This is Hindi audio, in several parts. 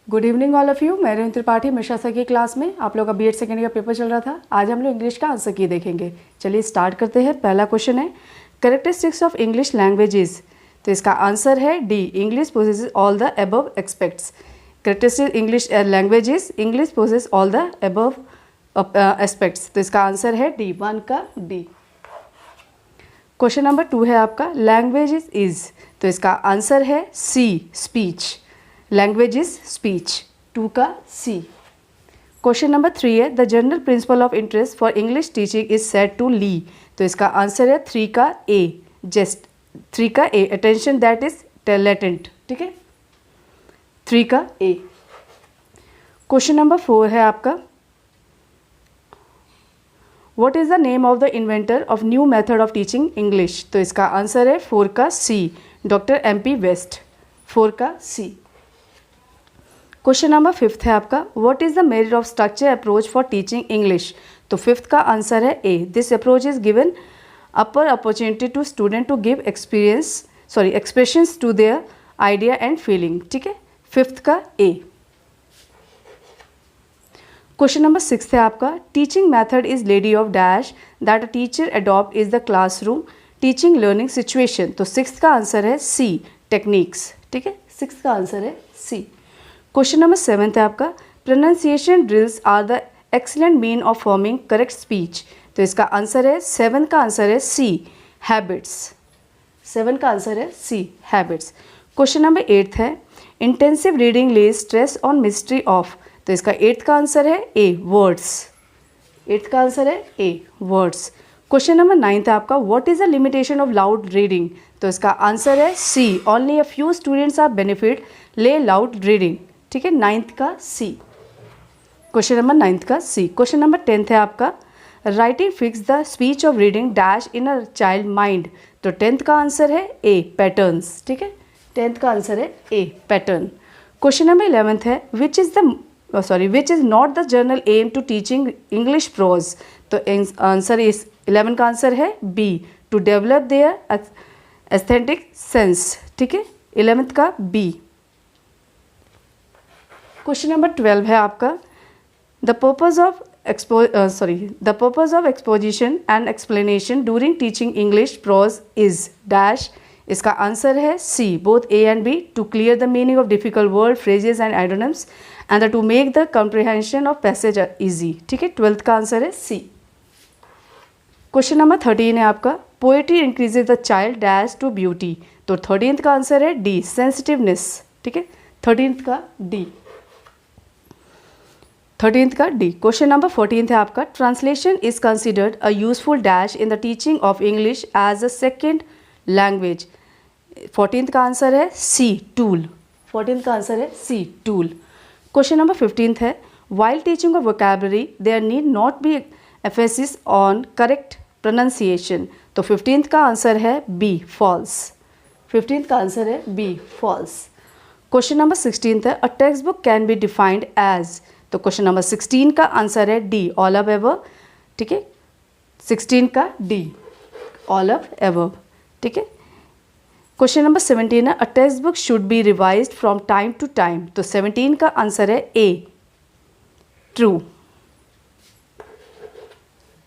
Good evening all of you. मैं रेणु त्रिपाठी मिश्रा सर की क्लास में। आप लोग का बीएड सेकेंड का पेपर चल रहा था। आज हम लोग इंग्लिश का आंसर की देखेंगे। चलिए स्टार्ट करते हैं। पहला क्वेश्चन है कैरेक्टरिस्टिक्स ऑफ इंग्लिश लैंग्वेजेस। तो इसका आंसर है D, English possesses all the above expects. Characteristic English languages, English possess all the above aspects. तो इसका आंसर है डी, 1 का डी। क्वेश्चन नंबर 2 है आपका लैंग्वेजेस इज। तो इसका आंसर है C, speech. Language is speech, 2 का सी। क्वेश्चन नंबर 3 है the general principle of interest for English teaching is said to lie. तो इसका आंसर है 3 का ए, जस्ट 3 का ए, अटेंशन दैट इज लेटेंट। ठीक है, 3 का ए। क्वेश्चन नंबर 4 है आपका what is the name of the inventor of new method of teaching English. तो इसका आंसर है 4 का सी, डॉक्टर MP वेस्ट, 4 का सी। क्वेश्चन नंबर 5 है आपका what is the merit of structure approach for teaching English. तो 5th का आंसर है A, this approach is given upper opportunity to student to give expressions to their idea and feeling. ठीक है, 5th का ए। क्वेश्चन नंबर 6 है आपका teaching method is lady of dash that a teacher adopt is the classroom teaching learning situation. तो 6th का आंसर है सी, टेक्निक्स। ठीक है, 6th का आंसर है सी। क्वेश्चन नंबर 7 है आपका pronunciation drills are the excellent mean of forming correct speech. तो इसका आंसर है 7 का आंसर है सी, हैबिट्स। 7 का आंसर है सी, हैबिट्स। क्वेश्चन नंबर 8 है intensive reading lays stress on mystery of. तो इसका 8th का आंसर है ए, वर्ड्स। 8th का आंसर है ए, वर्ड्स। क्वेश्चन नंबर 9 है आपका what is the limitation of loud reading. तो इसका आंसर है C, only a few students are benefit lay loud reading. ठीक है, 9th का सी। क्वेश्चन नंबर 9th का सी। क्वेश्चन नंबर 10 है आपका writing fix the speech of reading dash in a child mind. तो 10th का आंसर है ए, पैटर्न्स। ठीक है, 10th का आंसर है ए, पैटर्न। क्वेश्चन नंबर 11 है which is not the general aim to teaching English prose. तो आंसर इस 11 का आंसर है B, to develop their aesthetic sense. ठीक है, 11th का बी। क्वेश्चन नंबर 12 है आपका the purpose of exposition and explanation during teaching English prose is dash. इसका आंसर है C, both A and B, to clear the meaning of difficult word phrases and idioms and to make the comprehension of passage easy. ठीक है, 12th का आंसर है सी। क्वेश्चन नंबर 13 है आपका poetry increases the child dash to beauty. तो 13th का आंसर है डी, सेंसिटिवनेस। ठीक है, 13th का डी, 13th का डी। क्वेश्चन नंबर 14 है आपका translation is considered a useful dash in the teaching of English as a second language. 14th का आंसर है सी, टूल। 14th का आंसर है सी, टूल। क्वेश्चन नंबर 15 है while teaching of vocabulary there need not be emphasis on correct pronunciation. तो 15th का आंसर है बी, फॉल्स। 15th का आंसर है बी, फॉल्स। क्वेश्चन नंबर 16 है a text book can be defined as. तो क्वेश्चन नंबर 16 का आंसर है डी, ऑल ऑफ एबव। ठीक है, 16 का डी, ऑल ऑफ एबव। ठीक है, क्वेश्चन नंबर 17 है a text book should be revised from time to time. तो 17 का आंसर है ए, ट्रू।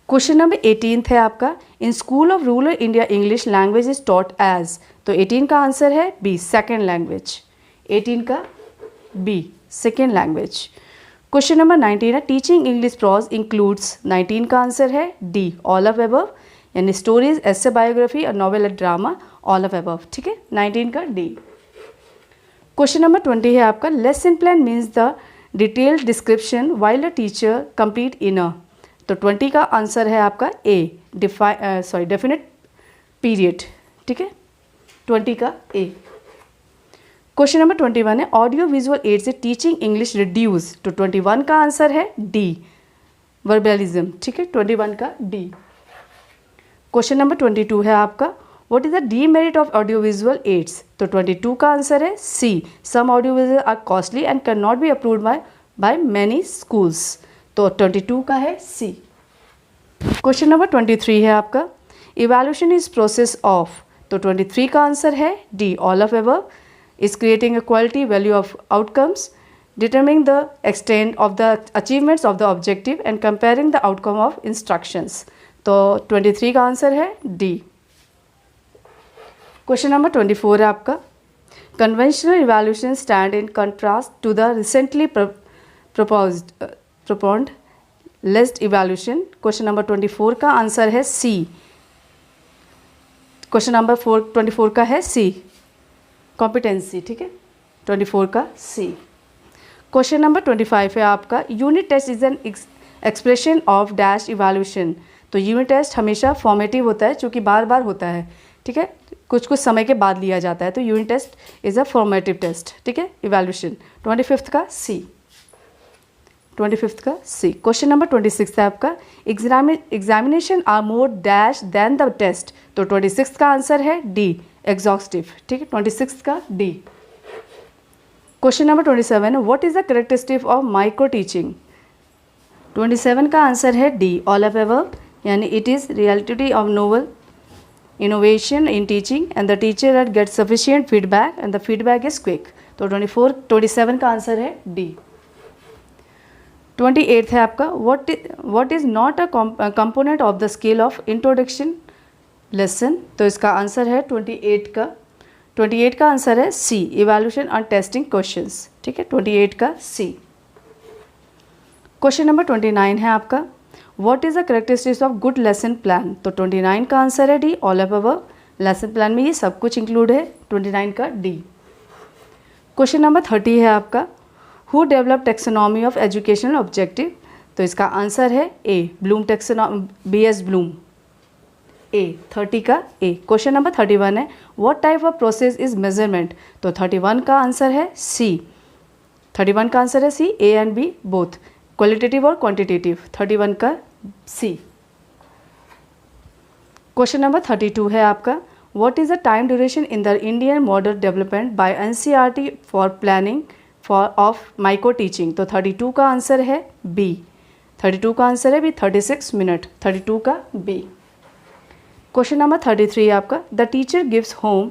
क्वेश्चन नंबर 18 है आपका in school of rural India English language is taught as. तो 18 का आंसर है बी, सेकेंड लैंग्वेज। 18 का B, second language. Question number 19 है टीचिंग इंग्लिश प्रोज इंक्लूड्स। 19 का आंसर है डी, ऑल ऑफ एबव, यानी स्टोरीज, एसे, बायोग्राफी और नॉवेल और ड्रामा, ऑल ऑफ एबव। ठीक है, 19 का डी। क्वेश्चन नंबर 20 है आपका lesson plan means the detailed description while a teacher complete in a. तो 20 का आंसर है आपका ए, डेफिनेट पीरियड। ठीक है, 20 का ए। क्वेश्चन नंबर 21 है ऑडियो विजुअल एड से टीचिंग इंग्लिश रिड्यूस। तो 21 का आंसर है डी, वर्बलिज्म। ठीक है, 21 का डी। क्वेश्चन नंबर 22 है आपका what is the demerit of audio visual aids. तो 22 का आंसर है C, some audio visual are costly and can not be approved by many schools. तो 22 का है सी। क्वेश्चन नंबर 23 है आपका इवैल्यूएशन इज प्रोसेस ऑफ। तो 23 का आंसर है D, all of above, is creating a quality value of outcomes determining the extent of the achievements of the objective and comparing the outcome of instructions. तो 23 का आंसर है डी। क्वेश्चन नंबर 24 है आपका, conventional evaluation stand in contrast to the recently proposed list evaluation. Question number 24 का आंसर है सी। क्वेश्चन नंबर 24 का है सी, कॉम्पिटेंसी, ठीक है, 24 का सी। क्वेश्चन नंबर 25 है आपका, unit test is an expression of dash evaluation. तो यूनिट टेस्ट हमेशा फॉर्मेटिव होता है, चूँकि बार बार होता है, ठीक है, कुछ कुछ समय के बाद लिया जाता है, तो unit test is a formative test, ठीक है, इवैल्यूएशन। 25 का सी, 25 का सी। क्वेश्चन नंबर 26 है आपका, examination are more dash than the test. तो 26 का आंसर है डी, एग्जॉस्टिव, ठीक है, 26 का D. Question number 27, what is the characteristic of micro teaching. 27 का आंसर है डी, ऑल ऑफ अबव, यानी it is reality of novel innovation in teaching and the teacher that gets sufficient feedback and the feedback is quick। तो 27 का आंसर है डी। 28 है आपका, what is not a component of the scale of introduction lesson। तो इसका आंसर है 28 का आंसर है सी, evaluation and testing questions, ठीक है, 28 का सी। क्वेश्चन नंबर 29 है आपका, what is the characteristics of good lesson plan. तो 29 का आंसर है D, all of above, lesson plan में ये सब कुछ इंक्लूड है, 29 का डी। क्वेश्चन नंबर 30 है आपका, who develop taxonomy of educational objective. तो इसका आंसर है ए, ब्लूम BS ब्लूम, ए, 30 का ए। क्वेश्चन नंबर 31 है, what type of process is measurement. तो 31 का आंसर है सी, 31 का आंसर है C, A and B both, qualitative और क्वांटिटेटिव, 31 का सी। क्वेश्चन नंबर 32 है आपका, what is the time duration in the Indian model development by NCERT for planning of micro teaching. तो 32 का आंसर है बी, 32 का आंसर है बी, 36 मिनट, 32 का बी। क्वेश्चन नंबर 33 है आपका, the teacher gives home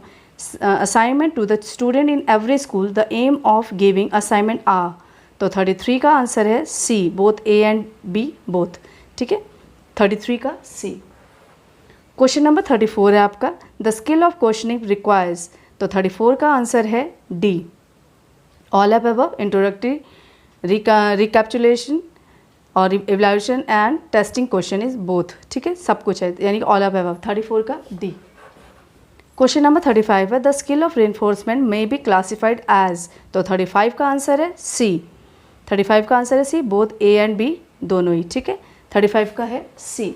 assignment to the student in every school, the aim of giving assignment are. तो 33 का आंसर है C, both A and B both, ठीक है, 33 का सी। क्वेश्चन नंबर 34 है आपका, the skill of questioning requires. तो 34 का आंसर है D, all of above, introductory, recapitulation और evaluation and testing question is both, ठीक है, सब कुछ है, यानी ऑल ऑफ अबव, 34 का डी। क्वेश्चन नंबर 35 है, the skill of reinforcement may be classified as. तो 35 का आंसर है सी, 35 का आंसर है C, both A and B दोनों ही, ठीक है, 35 का है सी।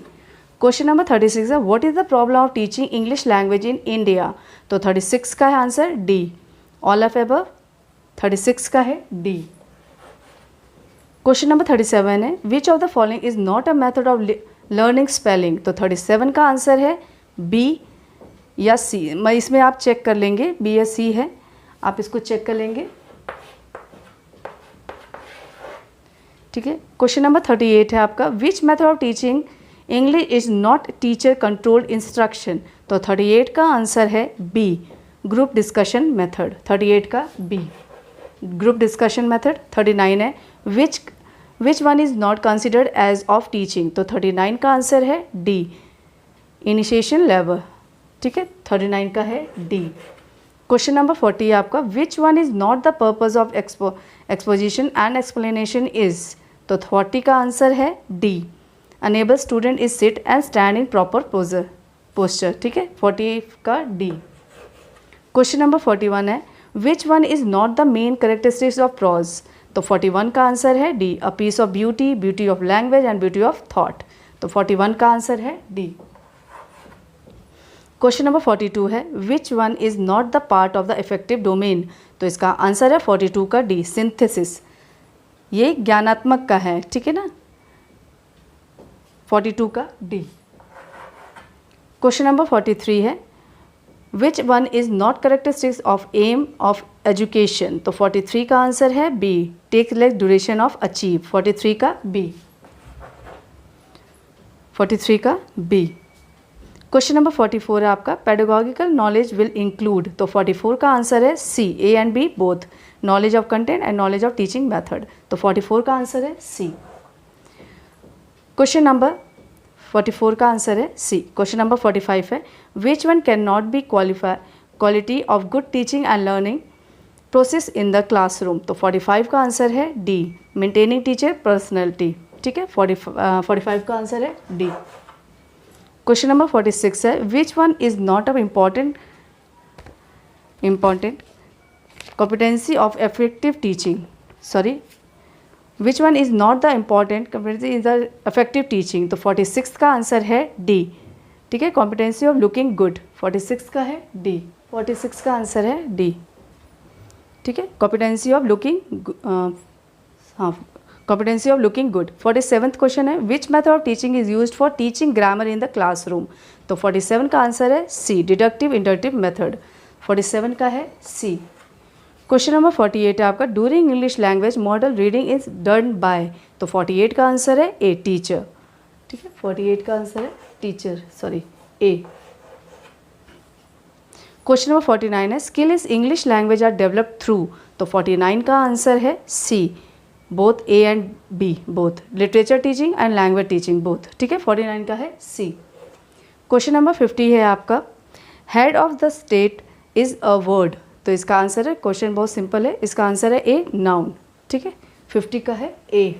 क्वेश्चन नंबर 36 है, what is the problem of teaching English language in India. तो 36 का है answer D, all of above, 36 का है डी। क्वेश्चन नंबर 37 है, which of the following is not a method of learning spelling. तो 37 का आंसर है बी या सी। मैं इसमें आप चेक कर लेंगे, बी या सी है, आप इसको चेक कर लेंगे, ठीक है। क्वेश्चन नंबर 38 है आपका, which method of teaching English is not teacher controlled instruction. तो 38 का आंसर है बी, ग्रुप डिस्कशन मेथड, 38 का बी, ग्रुप डिस्कशन मेथड। 39 है, which one is not considered as of teaching. तो 39 का आंसर है डी, इनिशिएशन लेवल, ठीक है, 39 का है डी। क्वेश्चन नंबर 40 है आपका, which one is not the purpose of exposition and explanation is. तो 40 का आंसर है D, enable student is sit and stand in proper posture, ठीक है, 40 का डी। क्वेश्चन नंबर 41 है, which one is not the main characteristics of prose. तो 41 का आंसर है D, a piece of beauty, beauty of language and beauty of thought. तो 41 का आंसर है डी। क्वेश्चन नंबर 42 है, which one is not the part of the affective domain. तो इसका आंसर है 42 का डी, सिंथेसिस, ये ज्ञानात्मक का है, ठीक है ना, 42 का डी। क्वेश्चन नंबर 43 है, which one is not characteristics of aim of education. तो 43 का आंसर है B, take less duration of achieve, 43 का बी, 43 का बी। क्वेश्चन नंबर 44 है आपका, पेडागोगिकल नॉलेज विल इंक्लूड। तो 44 का आंसर है C, A and B both, knowledge of content and knowledge of teaching method. तो 44 का आंसर है सी। क्वेश्चन नंबर 44 का आंसर है सी। क्वेश्चन नंबर 45 है, which one can not B quality of good teaching and learning process in the classroom. तो 45 का आंसर है डी, मेंटेनिंग टीचर पर्सनैलिटी। ठीक है, 45 का आंसर है डी। क्वेश्चन नंबर 46 है, which one is not a important competency of effective teaching, sorry, which one is not the important competency in the effective teaching। तो 46 का आंसर है डी। ठीक है, competency of looking good 46 का है डी। 46 का आंसर है डी। ठीक है, competency of looking competency of looking good। 47th question है, which method of teaching is used for teaching grammar in the classroom। तो 47 का आंसर है सी, डिडक्टिव इंडक्टिव मेथड। 47 का है सी। क्वेश्चन नंबर 48 है आपका, during English language model reading is done by. तो 48 का आंसर है ए, टीचर। ठीक है, 48 का आंसर है teacher, sorry A. Question number 49 है, skill is English language are developed through. तो 49 का आंसर है C, both A and B, both literature teaching and language teaching both. ठीक है, 49 का है सी। क्वेश्चन नंबर 50 है आपका, head of the state is a word. तो इसका आंसर है, क्वेश्चन बहुत सिंपल है, इसका आंसर है ए, नाउन। ठीक है, 50 का है ए।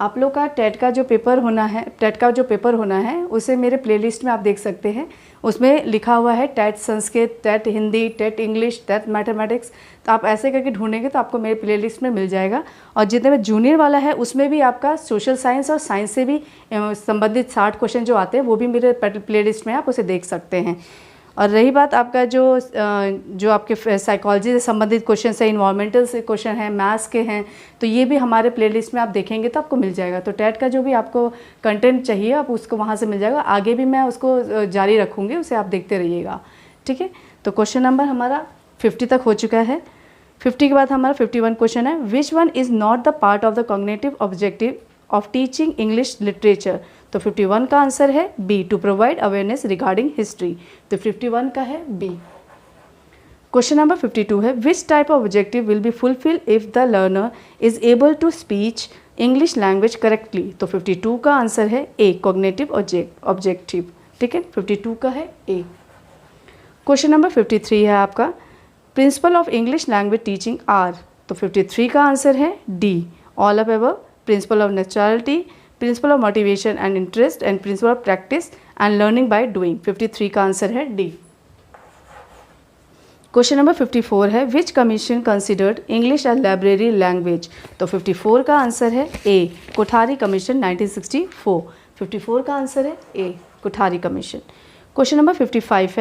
आप लोग का टेट का जो पेपर होना है उसे मेरे प्लेलिस्ट में आप देख सकते हैं। उसमें लिखा हुआ है TET Sanskrit, TET Hindi, TET English, TET mathematics. तो आप ऐसे करके ढूंढेंगे तो आपको मेरे प्लेलिस्ट में मिल जाएगा। और जितने में जूनियर वाला है उसमें भी आपका सोशल साइंस और साइंस से भी संबंधित 60 क्वेश्चन जो आते हैं वो भी मेरे प्लेलिस्ट में आप उसे देख सकते हैं। और रही बात आपका जो आपके साइकोलॉजी से संबंधित क्वेश्चन है, इन्वायरमेंटल से क्वेश्चन है, मैथ्स के हैं, तो ये भी हमारे प्लेलिस्ट में आप देखेंगे तो आपको मिल जाएगा। तो टेट का जो भी आपको कंटेंट चाहिए आप उसको वहाँ से मिल जाएगा। आगे भी मैं उसको जारी रखूँगी, उसे आप देखते रहिएगा। ठीक है, तो क्वेश्चन नंबर हमारा 50 तक हो चुका है। 50 के बाद हमारा 51 क्वेश्चन है, which one is not the part of the cognitive objective of teaching English literature. तो 51 का आंसर है B, to provide awareness regarding history. तो 51 का है बी। क्वेश्चन नंबर 52 है, which type of objective will be fulfil if the learner is able to speech English language correctly. तो 52 का आंसर है ए, कॉग्निटिव ऑब्जेक्टिव। ठीक है, 52 का है ए। क्वेश्चन नंबर 53 है आपका, principle of English language teaching are. तो 53 का आंसर है D, all of above, principle of naturality, principle of motivation and interest and principle of practice and learning by doing. 53 का आंसर है डी। क्वेश्चन नंबर 54 है, which commission considered English as library language. तो 54 का आंसर है ए, कोठारी कमीशन 1964। 54 का आंसर है A, Kothari commission. Question number 55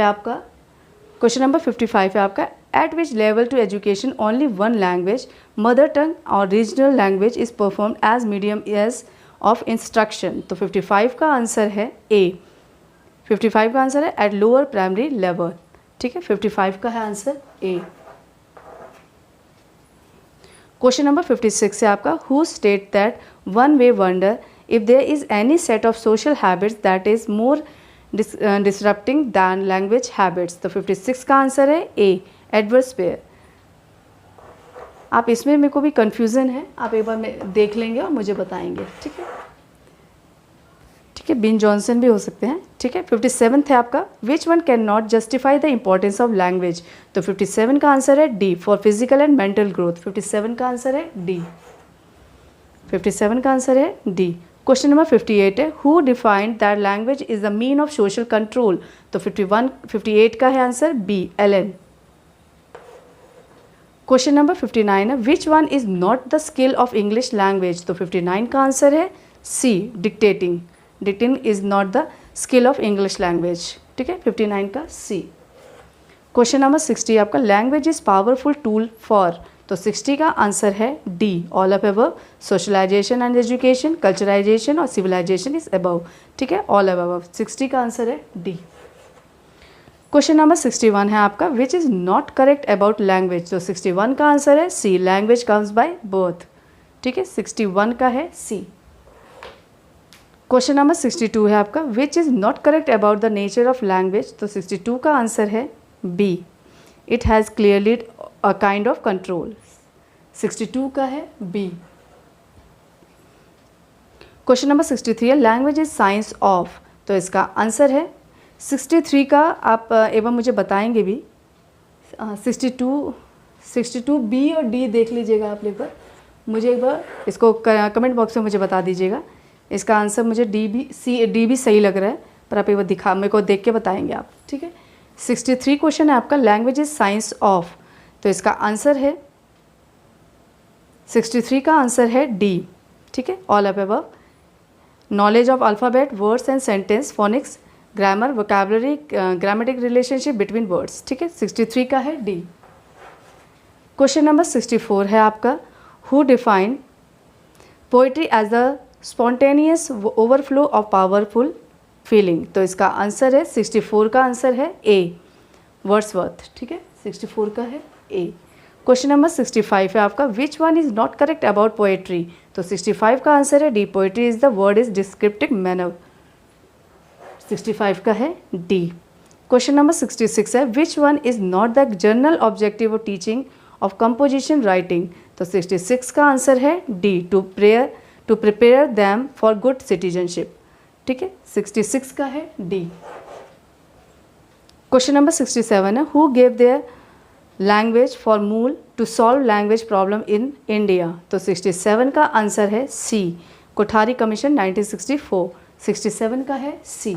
है आपका, at which level to education only one language, mother tongue और regional language is performed as medium as of instruction. तो 55 का आंसर है ए, 55 का आंसर है एट लोअर प्राइमरी लेवल। ठीक है, 55 का है आंसर ए। क्वेश्चन नंबर 56 है आपका, who state that one way wonder if there is any set of social habits that is more disrupting than language habits. तो 56 का आंसर है ए, एडवर्ड स्पेयर। आप इसमें मेरे को भी कन्फ्यूज़न है, आप एक बार में देख लेंगे और मुझे बताएंगे। ठीक है, ठीक है, बिन जॉनसन भी हो सकते हैं। ठीक है, 57 है आपका, which one can not justify the importance of language. तो 57 का आंसर है D, for physical and mental growth. 57 का आंसर है डी, 57 का आंसर है डी। क्वेश्चन नंबर 58 है, who defined that language is the mean of social control. तो 58 का है answer B, Allen. Question number 59 है, which one is not the skill of English language. तो 59 का आंसर है C, dictating. Dictating is not the skill of English language. ठीक है, 59 का सी। क्वेश्चन नंबर 60 आपका, language is powerful tool for. तो 60 का आंसर है D, all of above, socialisation and education, culturisation और सिविलाइजेशन इज अबव। ठीक है, ऑल ऑफ अबव। 60 का आंसर है डी। क्वेश्चन नंबर 61 है आपका, which is not correct about language. तो 61 का आंसर है सी, लैंग्वेज कम्स बाय बर्थ। ठीक है, 61 का है सी। क्वेश्चन नंबर 62 है आपका, which is not correct about the nature of language. तो 62 का आंसर है B, it has clearly a kind of control. 62 का है बी। क्वेश्चन नंबर 63 है लैंग्वेज इज साइंस ऑफ, तो इसका आंसर है 63 का आप एवं मुझे बताएंगे भी। 62 बी और डी देख लीजिएगा आप एक बार, मुझे एक बार इसको कमेंट बॉक्स में मुझे बता दीजिएगा। इसका आंसर मुझे डी भी सही लग रहा है, पर आप एक बार मेरे को देख के बताएंगे आप, ठीक है। 63 क्वेश्चन है आपका लैंग्वेज इज साइंस ऑफ, तो इसका आंसर है 63 का आंसर है डी, ठीक है। All of above, knowledge of alphabet, words and sentence, phoenix, grammar, vocabulary, grammatic relationship between words, ठीक है। 63 का है डी। क्वेश्चन नंबर 64 है आपका who define poetry as the spontaneous overflow of powerful feeling, तो इसका आंसर है 64 का आंसर है ए, वर्ड्सवर्थ, ठीक है। 64 का है ए। क्वेश्चन नंबर 65 है आपका which one is not correct about poetry, तो 65 का आंसर है D, poetry is the word is descriptive manner, 65 का है डी। क्वेश्चन नंबर 66 है which one is not the general objective of teaching of composition writing, तो 66 का आंसर है D, to prepare them for good citizenship, ठीक है। 66 का है डी। क्वेश्चन नंबर 67 है who gave their language for मूल to solve language problem in India, तो 67 का आंसर है सी, कोठारी कमीशन 1964, 67 का है सी।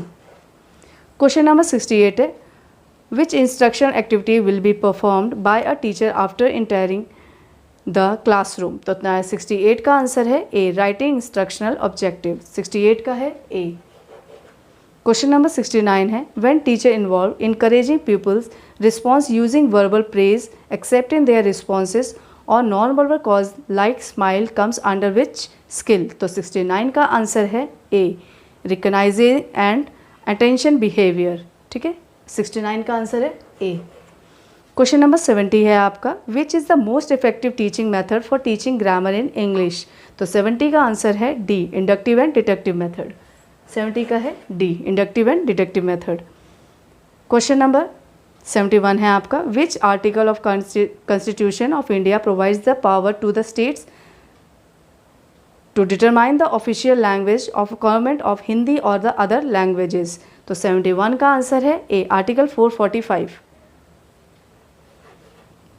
क्वेश्चन नंबर 68 है which instruction activity will be performed by a teacher after entering the classroom, तो 68 का आंसर है ए, राइटिंग इंस्ट्रक्शनल ऑब्जेक्टिव, 68 का है ए। क्वेश्चन नंबर 69 है when teacher involve encouraging peoples response using verbal praise accepting their responses और non verbal cues like smile comes under which skill, तो 69 का आंसर है A, recognising and attention behaviour, ठीक है। 69 का आंसर है ए। क्वेश्चन नंबर 70 है आपका which is the most effective teaching method for teaching grammar in English, तो 70 का आंसर है D, inductive and deductive method, 70 का है D, inductive and deductive method. Question number 71 है आपका which article of constitution of India provides the power to the states to determine the official language of government of Hindi और द अदर लैंग्वेजेस, तो 71 का आंसर है ए, आर्टिकल 445।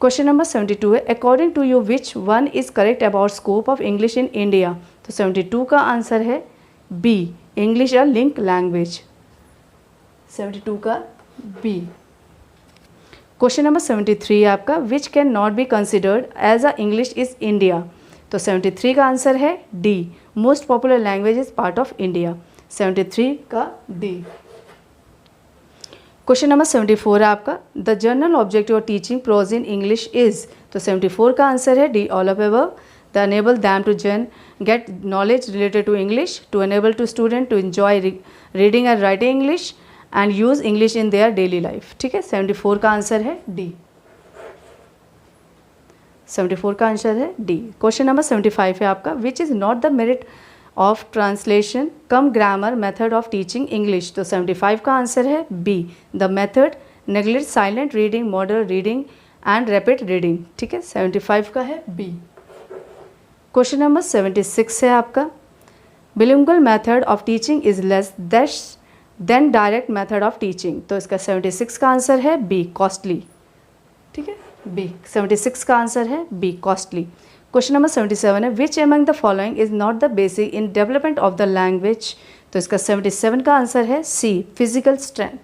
क्वेश्चन नंबर 72 है according to you which one is correct about scope of English in India, तो 72 का आंसर है B, English a link language, 72 का बी। क्वेश्चन नंबर 73 है आपका which can not be considered as a English is India, तो 73 का आंसर है D, most popular language is part of India, 73 का डी। क्वेश्चन नंबर 74 है आपका the general objective of teaching prose in English is, तो 74 का आंसर है D, all of above, the enable them to get knowledge related to English, to enable to student to enjoy reading and writing English and use English in their daily life, ठीक है। 74 का आंसर है डी, 74 का आंसर है डी। क्वेश्चन नंबर 75 है आपका which is not the merit of translation cum grammar method of teaching English, तो 75 का आंसर है B, the method neglect silent reading, model reading and rapid reading, ठीक है। 75 का है बी। क्वेश्चन नंबर 76 है आपका bilingual method of teaching is less than direct method of teaching, तो इसका 76 का आंसर है बी, कॉस्टली, ठीक है, बी, 76 का आंसर है बी, कॉस्टली। क्वेश्चन नंबर 77 है which among the following is not the basic in development of the language, तो इसका 77 का आंसर है सी, फिजिकल स्ट्रेंथ,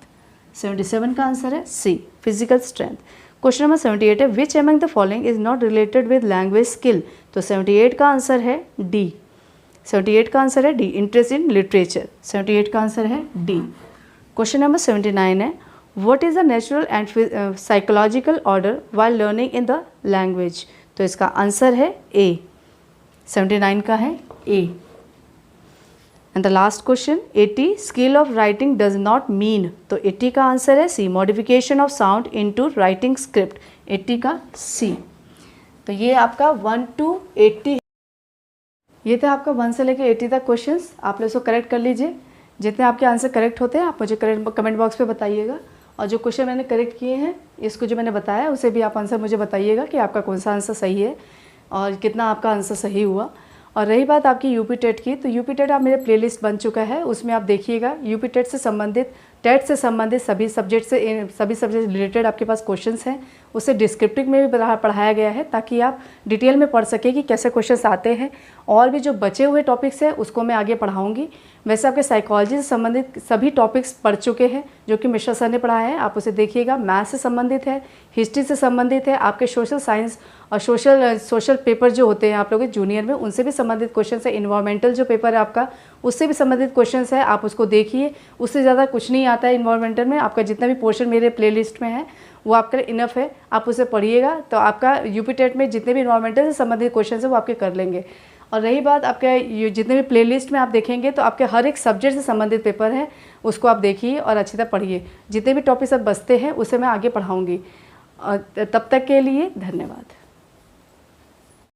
77 का आंसर है सी, फिजिकल स्ट्रेंथ। क्वेश्चन नंबर 78 है which among the following is not related with language skill, तो 78 का आंसर है डी, 78 का आंसर है डी, इंटरेस्ट इन लिटरेचर, 78 का आंसर है डी। क्वेश्चन नंबर 79 है what is the natural and psychological order while learning in the language, तो इसका आंसर है ए, 79 का है A. And the last question 80 skill of writing does not mean, तो 80 का आंसर है C, modification of sound into writing script, 80 का सी। तो ये आपका 1 to 80, ये थे आपका 1 से लेकर 80 तक क्वेश्चंस, आप लोग इसको करेक्ट कर लीजिए। जितने आपके आंसर करेक्ट होते हैं आप मुझे कमेंट बॉक्स पे बताइएगा, और जो क्वेश्चन मैंने करेक्ट किए हैं इसको जो मैंने बताया उसे भी आप आंसर मुझे बताइएगा कि आपका कौन सा आंसर सही है। और कितना आपका आंसर सही हुआ। और रही बात आपकी यूपी टेट की, तो यूपी टेट आप मेरे प्लेलिस्ट बन चुका है, उसमें आप देखिएगा यूपी टेट से संबंधित, टेट से संबंधित सभी सब्जेक्ट रिलेटेड आपके पास क्वेश्चंस हैं। उसे डिस्क्रिप्टिव में भी पढ़ाया गया है ताकि आप डिटेल में पढ़ सकें कि कैसे क्वेश्चंस आते हैं। और भी जो बचे हुए टॉपिक्स हैं उसको मैं आगे पढ़ाऊँगी। वैसे आपके साइकोलॉजी से संबंधित सभी टॉपिक्स पढ़ चुके हैं जो कि मिश्रा सर ने पढ़ाया है, आप उसे देखिएगा। मैथ से संबंधित है, हिस्ट्री से संबंधित है, आपके सोशल साइंस और सोशल पेपर जो होते हैं आप लोगों के जूनियर में, उनसे भी संबंधित क्वेश्चन है। इन्वायरमेंटल जो पेपर है आपका, उससे भी संबंधित क्वेश्चन है, आप उसको देखिए। उससे ज़्यादा कुछ नहीं आता है इन्वायरमेंटल में। आपका जितना भी पोर्शन मेरे प्लेलिस्ट में है वो आपके लिए इनफ है, आप उसे पढ़िएगा तो आपका यूपी टेट में जितने भी इन्वायरमेंटल से संबंधित क्वेश्चन है वो आपके कर लेंगे। और रही बात आपके जितने भी प्लेलिस्ट में आप देखेंगे तो आपके हर एक सब्जेक्ट से संबंधित पेपर है, उसको आप देखिए और अच्छी तरह पढ़िए। जितने भी टॉपिक्स अब बचते हैं उसे मैं आगे पढ़ाऊँगी। तब तक के लिए धन्यवाद।